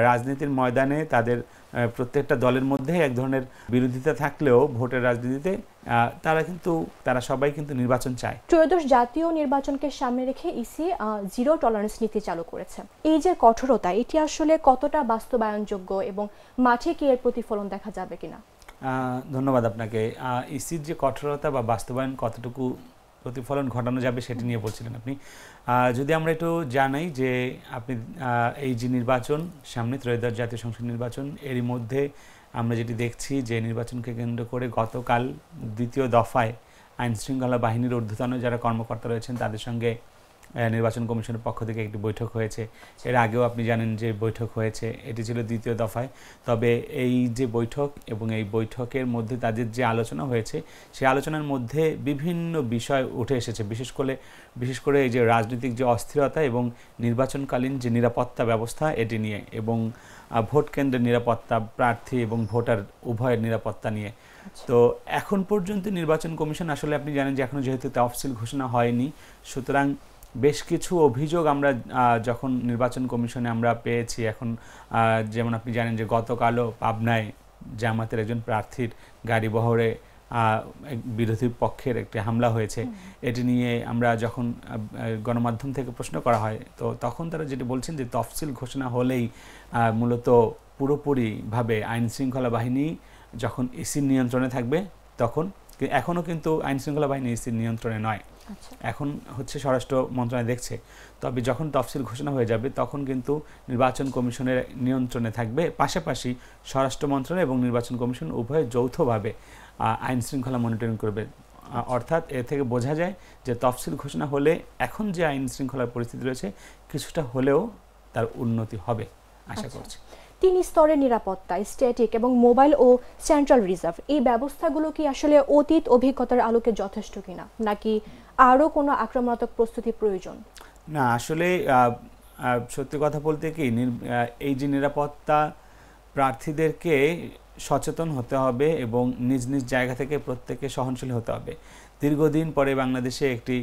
রাজনীতির ময়দানে তাদের প্রত্যেকটা দলের মধ্যে এক ধরনের বিরোধিতা থাকলেও ভোটের রাজনীতিতে তারা সবাই কিন্তু নির্বাচন চায়। ত্রয়োদশ জাতীয় নির্বাচনকে সামনে রেখে ইসি জিরো টলারেন্স নীতি চালু করেছে। এই যে কঠোরতা, এটি আসলে কতটা বাস্তবায়নযোগ্য এবং মাঠে কি এর প্রতিফলন দেখা যাবে কিনা? ধন্যবাদ আপনাকে। ইসির যে কঠোরতা বা বাস্তবায়ন কতটুকু প্রতিফলন ঘটানো যাবে সেটি নিয়ে বলছিলেন আপনি। যদি আমরা একটু জানাই যে আপনি এই যে নির্বাচন সামনে ত্রয়োদশ জাতীয় সংসদ নির্বাচন, এরই মধ্যে আমরা যেটি দেখছি যে নির্বাচনকে কেন্দ্র করে গতকাল দ্বিতীয় দফায় আইনশৃঙ্খলা বাহিনীর ঊর্ধ্বতন যারা কর্মকর্তা রয়েছেন তাদের সঙ্গে নির্বাচন কমিশনের পক্ষ থেকে একটি বৈঠক হয়েছে। এর আগেও আপনি জানেন যে বৈঠক হয়েছে, এটি ছিল দ্বিতীয় দফায়। তবে এই যে বৈঠক এবং এই বৈঠকের মধ্যে তাদের যে আলোচনা হয়েছে সেই আলোচনার মধ্যে বিভিন্ন বিষয় উঠে এসেছে, বিশেষ করে এই যে রাজনৈতিক যে অস্থিরতা এবং নির্বাচনকালীন যে নিরাপত্তা ব্যবস্থা এটি নিয়ে, এবং ভোট কেন্দ্রের নিরাপত্তা, প্রার্থী এবং ভোটার উভয়ের নিরাপত্তা নিয়ে। তো এখন পর্যন্ত নির্বাচন কমিশন আসলে আপনি জানেন যে এখনও যেহেতু তফসিল ঘোষণা হয়নি, সুতরাং বেশ কিছু অভিযোগ আমরা যখন নির্বাচন কমিশনে আমরা পেয়েছি এখন, যেমন আপনি জানেন যে গতকালও পাবনায় জামাতের একজন প্রার্থীর গাড়ি বহরে বিরোধী পক্ষের একটি হামলা হয়েছে। এটি নিয়ে আমরা যখন গণমাধ্যম থেকে প্রশ্ন করা হয়, তো তখন তারা যেটি বলছেন যে তফসিল ঘোষণা হলেই মূলত পুরোপুরিভাবে আইন শৃঙ্খলা বাহিনী যখন ইসির নিয়ন্ত্রণে থাকবে, তখন এখনও কিন্তু আইন শৃঙ্খলা বাহিনী ইসির নিয়ন্ত্রণে নয়, এখন হচ্ছে স্বরাষ্ট্র মন্ত্রণালয় দেখছে। তবে যখন তফসিল ঘোষণা হয়ে যাবে তখন কিন্তু নির্বাচন কমিশনের নিয়ন্ত্রণে থাকবে, পাশাপাশি স্বরাষ্ট্র মন্ত্রণালয় এবং নির্বাচন কমিশন উভয় যৌথভাবে আইন শৃঙ্খলা মনিটরিং করবে। অর্থাৎ এর থেকে বোঝা যায় যে তফসিল ঘোষণা হলে এখন যে আইন শৃঙ্খলার পরিস্থিতি রয়েছে কিছুটা হলেও তার উন্নতি হবে আশা করছি। 3 স্তরের নিরাপত্তা, স্ট্যাটিক এবং মোবাইল ও সেন্ট্রাল রিজার্ভ, এই ব্যবস্থাগুলো কি আসলে অতীত অভিজ্ঞতার আলোকে যথেষ্ট কিনা, নাকি আরও কোনো আক্রমণাত্মক প্রস্তুতি প্রয়োজন? না, আসলে সত্যি কথা বলতে কি, এই যে নিরাপত্তা, প্রার্থীদেরকে সচেতন হতে হবে এবং নিজ নিজ জায়গা থেকে প্রত্যেকে সহনশীল হতে হবে। দীর্ঘদিন পরে বাংলাদেশে একটি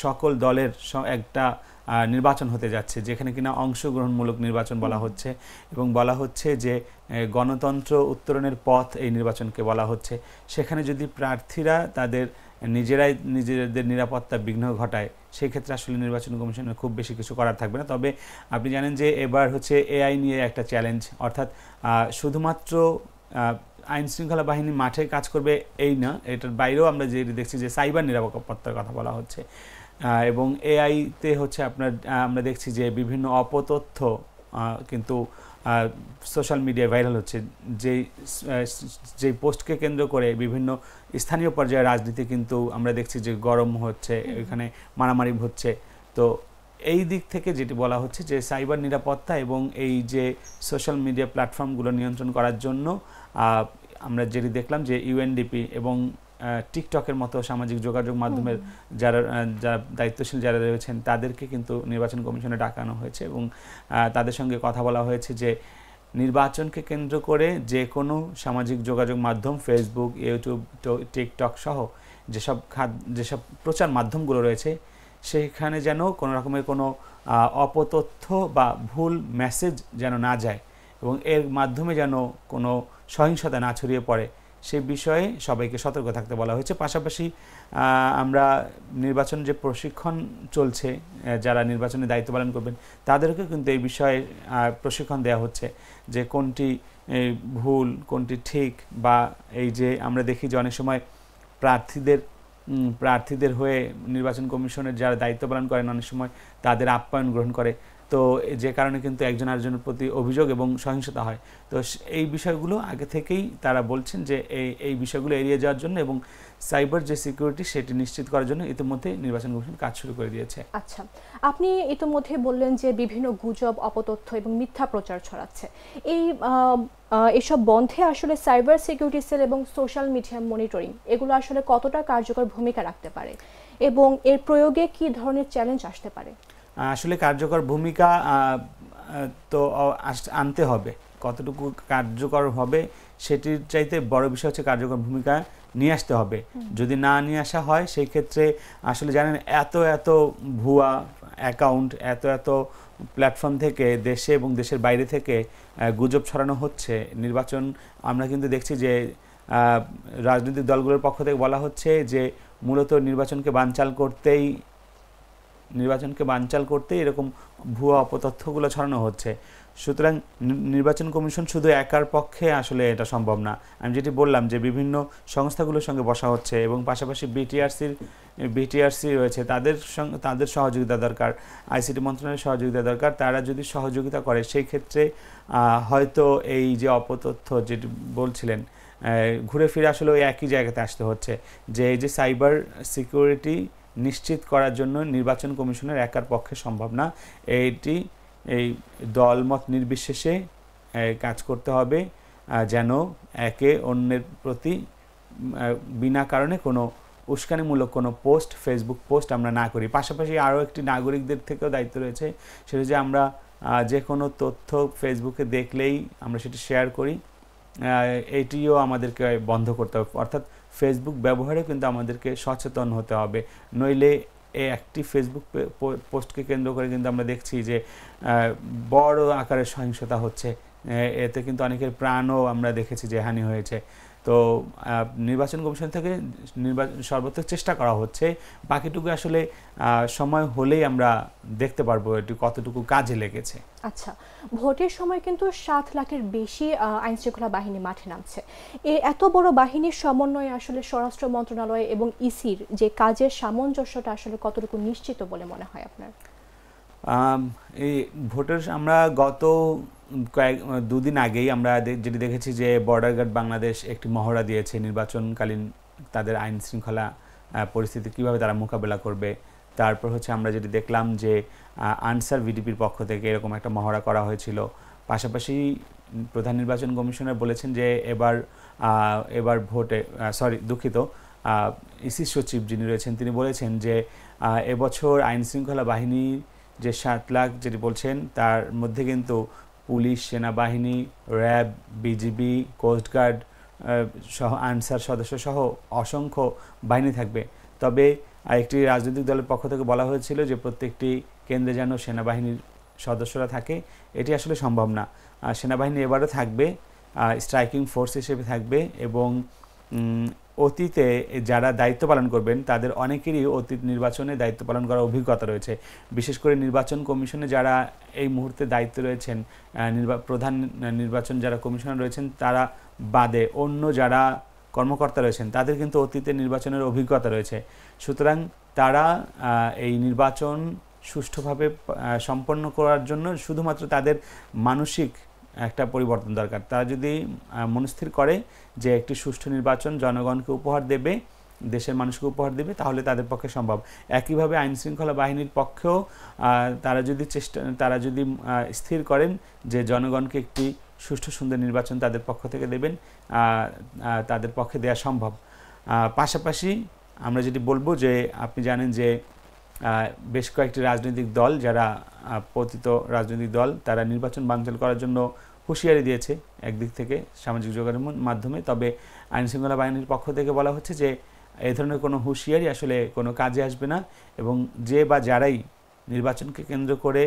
সকল দলের একটা নির্বাচন হতে যাচ্ছে, যেখানে কিনা অংশগ্রহণমূলক নির্বাচন বলা হচ্ছে, এবং বলা হচ্ছে যে গণতন্ত্র উত্তরণের পথ এই নির্বাচনকে বলা হচ্ছে। সেখানে যদি প্রার্থীরা তাদের নিজেদের নিরাপত্তা বিঘ্ন ঘটায়, সেই ক্ষেত্রে আসলে নির্বাচন কমিশনের খুব বেশি কিছু করার থাকবে না। তবে আপনি জানেন যে এবার হচ্ছে এআই নিয়ে একটা চ্যালেঞ্জ, অর্থাৎ শুধুমাত্র আইন শৃঙ্খলা বাহিনী মাঠে কাজ করবে এই না, এটার বাইরেও আমরা যে দেখছি যে সাইবার নিরাপত্তার কথা বলা হচ্ছে, এবং এআইতে হচ্ছে আমরা দেখছি যে বিভিন্ন অপতথ্য কিন্তু সোশ্যাল মিডিয়ায় ভাইরাল হচ্ছে, যেই পোস্টকে কেন্দ্র করে বিভিন্ন স্থানীয় পর্যায়ে রাজনীতি কিন্তু আমরা দেখছি যে গরম হচ্ছে, এখানে মারামারি হচ্ছে। তো এই দিক থেকে যেটি বলা হচ্ছে যে সাইবার নিরাপত্তা এবং এই যে সোশ্যাল মিডিয়া প্ল্যাটফর্মগুলো নিয়ন্ত্রণ করার জন্য আমরা যেটি দেখলাম যে ইউএনডিপি এবং টিকটকের মতো সামাজিক যোগাযোগ মাধ্যমের যারা দায়িত্বশীল যারা রয়েছেন তাদেরকে কিন্তু নির্বাচন কমিশনে ডাকানো হয়েছে, এবং তাদের সঙ্গে কথা বলা হয়েছে যে নির্বাচনকে কেন্দ্র করে যে কোনো সামাজিক যোগাযোগ মাধ্যম, ফেসবুক, ইউটিউব, টিকটক সহ যেসব প্রচার মাধ্যমগুলো রয়েছে সেখানে যেন কোনো রকমের কোনো অপতথ্য বা ভুল মেসেজ যেন না যায়, এবং এর মাধ্যমে যেন কোনো সহিংসতা না ছড়িয়ে পড়ে, সে বিষয়ে সবাইকে সতর্ক থাকতে বলা হয়েছে। পাশাপাশি আমরা নির্বাচন যে প্রশিক্ষণ চলছে, যারা নির্বাচনে দায়িত্ব পালন করবেন তাদেরকে কিন্তু এই বিষয়ে প্রশিক্ষণ দেওয়া হচ্ছে যে কোনটি ভুল, কোনটি ঠিক, বা এই যে আমরা দেখি যে অনেক সময় প্রার্থীদের হয়ে নির্বাচন কমিশনের যারা দায়িত্ব পালন করেন অনেক সময় তাদের আপ্যায়ন গ্রহণ করে, তো যে কারণে কিন্তু একজন আরেকজনের প্রতি অভিযোগ এবং সহিংসতা হয়। তো এই বিষয়গুলো আগে থেকেই তারা বলছেন যে এই বিষয়গুলো এড়িয়ে যাওয়ার জন্য এবং সাইবার যে সিকিউরিটি সেটি নিশ্চিত করার জন্য ইতিমধ্যে নির্বাচন কমিশন কাজ শুরু করে দিয়েছে। আচ্ছা, আপনি ইতিমধ্যে বললেন যে বিভিন্ন গুজব, অপতথ্য এবং মিথ্যা প্রচার ছড়াচ্ছে। এসব বন্ধে আসলে সাইবার সিকিউরিটি সেল এবং সোশ্যাল মিডিয়া মনিটরিং এগুলো আসলে কতটা কার্যকর ভূমিকা রাখতে পারে এবং এর প্রয়োগে কি ধরনের চ্যালেঞ্জ আসতে পারে? আসলে কার্যকর ভূমিকা তো আনতে হবে, কতটুকু কার্যকর হবে সেটির চাইতে বড় বিষয় হচ্ছে কার্যকর ভূমিকা নিয়ে আসতে হবে। যদি না নিয়ে আসা হয় সেই ক্ষেত্রে আসলে জানেন এত ভুয়া অ্যাকাউন্ট, এত প্ল্যাটফর্ম থেকে দেশে এবং দেশের বাইরে থেকে গুজব ছড়ানো হচ্ছে নির্বাচন, আমরা কিন্তু দেখছি যে রাজনৈতিক দলগুলোর পক্ষ থেকে বলা হচ্ছে যে মূলত নির্বাচনকে বানচাল করতেই এরকম ভুয়া অপতথ্যগুলো ছড়ানো হচ্ছে। সুতরাং নির্বাচন কমিশন শুধু একার পক্ষে আসলে এটা সম্ভব না। আমি যেটি বললাম যে বিভিন্ন সংস্থাগুলোর সঙ্গে বসা হচ্ছে এবং পাশাপাশি বিটিআরসি রয়েছে, তাদের সহযোগিতা দরকার, আইসিটি মন্ত্রণালয়ের সহযোগিতা দরকার। তারা যদি সহযোগিতা করে সেই ক্ষেত্রে হয়তো এই যে অপতথ্য যেটি বলছিলেন ঘুরে ফিরে আসলে ওই একই জায়গাতে আসতে হচ্ছে যে এই যে সাইবার সিকিউরিটি নিশ্চিত করার জন্য নির্বাচন কমিশনের একার পক্ষে সম্ভব না। এই দলমত নির্বিশেষে কাজ করতে হবে যেন একে অন্যের প্রতি বিনা কারণে কোনো উস্কানিমূলক কোনো ফেসবুক পোস্ট আমরা না করি। পাশাপাশি আরও একটি নাগরিকদের থেকেও দায়িত্ব রয়েছে, সেটা যে আমরা যে কোনো তথ্য ফেসবুকে দেখলেই আমরা সেটি শেয়ার করি, এটিও আমাদেরকে বন্ধ করতে হবে। অর্থাৎ ফেসবুক ব্যবহারে কিন্তু আমাদেরকে সচেতন হতে হবে, নইলে এই একটি ফেসবুক পোস্টকে কেন্দ্র করে কিন্তু আমরা দেখছি যে বড় আকারের সহিংসতা হচ্ছে, এতে কিন্তু অনেকের প্রাণও আমরা দেখেছি যে হানি হয়েছে। তো নির্বাচন কমিশন থেকে সর্বোচ্চ চেষ্টা করা হচ্ছে, বাকিটুকু আসলে সময় হলেই আমরা দেখতে পারবো এটি কতটুকু কাজে লেগেছে। আচ্ছা, ভোটের সময় কিন্তু 7 লাখের বেশি আইনশৃঙ্খলা বাহিনী মাঠে নামছে। এত বড় বাহিনীর সমন্বয়ে আসলে স্বরাষ্ট্র মন্ত্রণালয় এবং ইসির যে কাজের সামঞ্জস্যটা আসলে কতটুকু নিশ্চিত বলে মনে হয় আপনার? এই ভোটের আমরা গত দুদিন আগেই আমরা যেটি দেখেছি যে বর্ডার গার্ড বাংলাদেশ একটি মহড়া দিয়েছে নির্বাচনকালীন তাদের আইন শৃঙ্খলা পরিস্থিতি কিভাবে তারা মোকাবেলা করবে। তারপর হচ্ছে আমরা যেটি দেখলাম যে আনসার ভিডিপির পক্ষ থেকে এরকম একটা মহড়া করা হয়েছিল। পাশাপাশি প্রধান নির্বাচন কমিশনার বলেছেন যে এবার ভোটে ইসি সচিব যিনি রয়েছেন তিনি বলেছেন যে এবছর আইন শৃঙ্খলা বাহিনী যে 7 লাখ যেটি বলছেন তার মধ্যে কিন্তু পুলিশ, সেনাবাহিনী, র্যাব, বিজিবি, কোস্টগার্ড সহ আনসার সদস্য সহ অসংখ্য বাহিনী থাকবে। তবে একটি রাজনৈতিক দলের পক্ষ থেকে বলা হয়েছিল যে প্রত্যেকটি কেন্দ্রে যেন সেনাবাহিনীর সদস্যরা থাকে, এটি আসলে সম্ভব না। সেনাবাহিনী এবারও থাকবে, স্ট্রাইকিং ফোর্স হিসেবে থাকবে এবং অতীতে যারা দায়িত্ব পালন করবেন তাদের অনেকেরই অতীত নির্বাচনে দায়িত্ব পালন করার অভিজ্ঞতা রয়েছে। বিশেষ করে নির্বাচন কমিশনে যারা এই মুহূর্তে দায়িত্ব রয়েছেন, প্রধান নির্বাচন যারা কমিশনার রয়েছেন তারা বাদে অন্য যারা কর্মকর্তা রয়েছেন তাদের কিন্তু অতীতে নির্বাচনের অভিজ্ঞতা রয়েছে। সুতরাং তারা এই নির্বাচন সুষ্ঠুভাবে সম্পন্ন করার জন্য শুধুমাত্র তাদের মানসিক একটা পরিবর্তন দরকার। তারা যদি মনস্থির করে যে একটি সুষ্ঠু নির্বাচন জনগণকে উপহার দেবে, দেশের মানুষকে উপহার দেবে, তাহলে তাদের পক্ষে সম্ভব। একইভাবে আইন শৃঙ্খলা বাহিনীর পক্ষেও তারা যদি স্থির করেন যে জনগণকে একটি সুষ্ঠু সুন্দর নির্বাচন তাদের পক্ষ থেকে দেবেন, তাদের পক্ষে দেওয়া সম্ভব। পাশাপাশি আমরা যেটি বলবো যে আপনি জানেন যে বেশ কয়েকটি রাজনৈতিক দল যারা পতিত রাজনৈতিক দল তারা নির্বাচন বানচাল করার জন্য হুঁশিয়ারি দিয়েছে একদিক থেকে সামাজিক যোগাযোগের মাধ্যমে। তবে আইনশৃঙ্খলা বাহিনীর পক্ষ থেকে বলা হচ্ছে যে এই ধরনের কোনো হুঁশিয়ারি আসলে কোনো কাজে আসবে না এবং যে বা যারাই নির্বাচনকে কেন্দ্র করে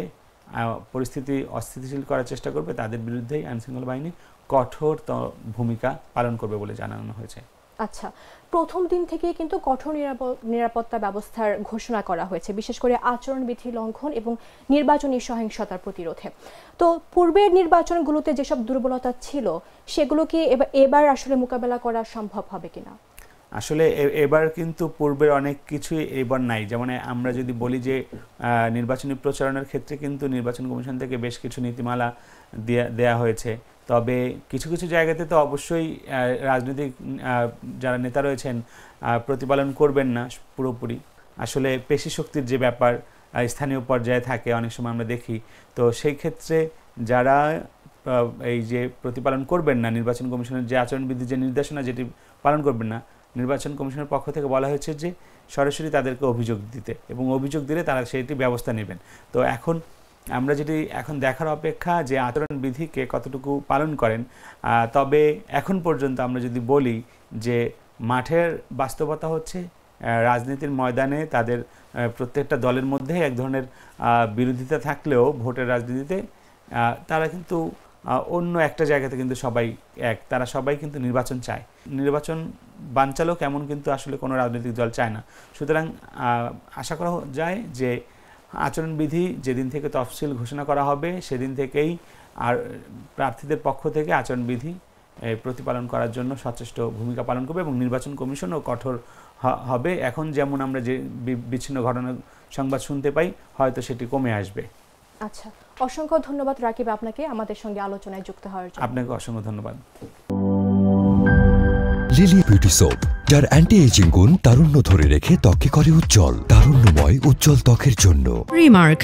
পরিস্থিতি অস্থিতিশীল করার চেষ্টা করবে তাদের বিরুদ্ধেই আইনশৃঙ্খলা বাহিনী কঠোর ভূমিকা পালন করবে বলে জানানো হয়েছে। আচ্ছা, প্রথম দিন থেকেই কিন্তু কঠোর নিরাপত্তা ব্যবস্থার ঘোষণা করা হয়েছে, বিশেষ করে আচরণবিধি লঙ্ঘন এবং নির্বাচনী সহিংসতার প্রতিরোধে। তো পূর্বের নির্বাচনগুলোতে যেসব দুর্বলতা ছিল সেগুলো কি এবার আসলে মোকাবেলা করা সম্ভব হবে কিনা? আসলে এবার কিন্তু পূর্বের অনেক কিছুই এবার নাই। যেমন আমরা যদি বলি যে নির্বাচনী প্রচারণার ক্ষেত্রে কিন্তু নির্বাচন কমিশন থেকে বেশ কিছু নীতিমালা দেয়া হয়েছে। তবে কিছু কিছু জায়গাতে তো অবশ্যই রাজনৈতিক যারা নেতা রয়েছেন প্রতিপালন করবেন না পুরোপুরি। আসলে পেশি শক্তির যে ব্যাপার স্থানীয় পর্যায়ে থাকে অনেক সময় আমরা দেখি। তো সেই ক্ষেত্রে যারা এই যে প্রতিপালন করবেন না, নির্বাচন কমিশনের যে আচরণবিধি যে নির্দেশনা যেটি পালন করবেন না, নির্বাচন কমিশনের পক্ষ থেকে বলা হয়েছে যে সরাসরি তাদেরকে অভিযোগ দিতে এবং অভিযোগ দিলে তারা সেটি ব্যবস্থা নেবেন। তো আমরা যেটি এখন দেখার অপেক্ষা যে আচরণবিধিকে কতটুকু পালন করেন। তবে এখন পর্যন্ত আমরা যদি বলি যে মাঠের বাস্তবতা হচ্ছে রাজনীতির ময়দানে তাদের প্রত্যেকটা দলের মধ্যে এক ধরনের বিরোধিতা থাকলেও ভোটের রাজনীতিতে তারা কিন্তু অন্য একটা জায়গাতে কিন্তু সবাই এক, তারা সবাই কিন্তু নির্বাচন চায়। নির্বাচন বানচালক এমন কিন্তু আসলে কোনো রাজনৈতিক দল চায় না। সুতরাং আশা করা যায় যে আচরণবিধি যেদিন থেকে তফসিল ঘোষণা করা হবে সেদিন থেকেই আর প্রার্থীদের পক্ষ থেকে আচরণবিধি প্রতিপালন করার জন্য সচেষ্ট ভূমিকা পালন করবে এবং নির্বাচন কমিশনও কঠোর হবে। এখন যেমন আমরা যে বিচ্ছিন্ন ঘটনার সংবাদ শুনতে পাই, হয়তো সেটি কমে আসবে। আচ্ছা, অসংখ্য ধন্যবাদ রাকিব আপনাকে আমাদের সঙ্গে আলোচনায় যুক্ত হওয়ার জন্য। আপনাকে অসংখ্য ধন্যবাদ। লিলি বিউটি সোপ, যার অ্যান্টি এজিং গুণ তারুণ্য ধরে রেখে ত্বকে করে উজ্জ্বল, তারুণ্যময় উজ্জ্বল ত্বকের জন্য। রিমার্ক,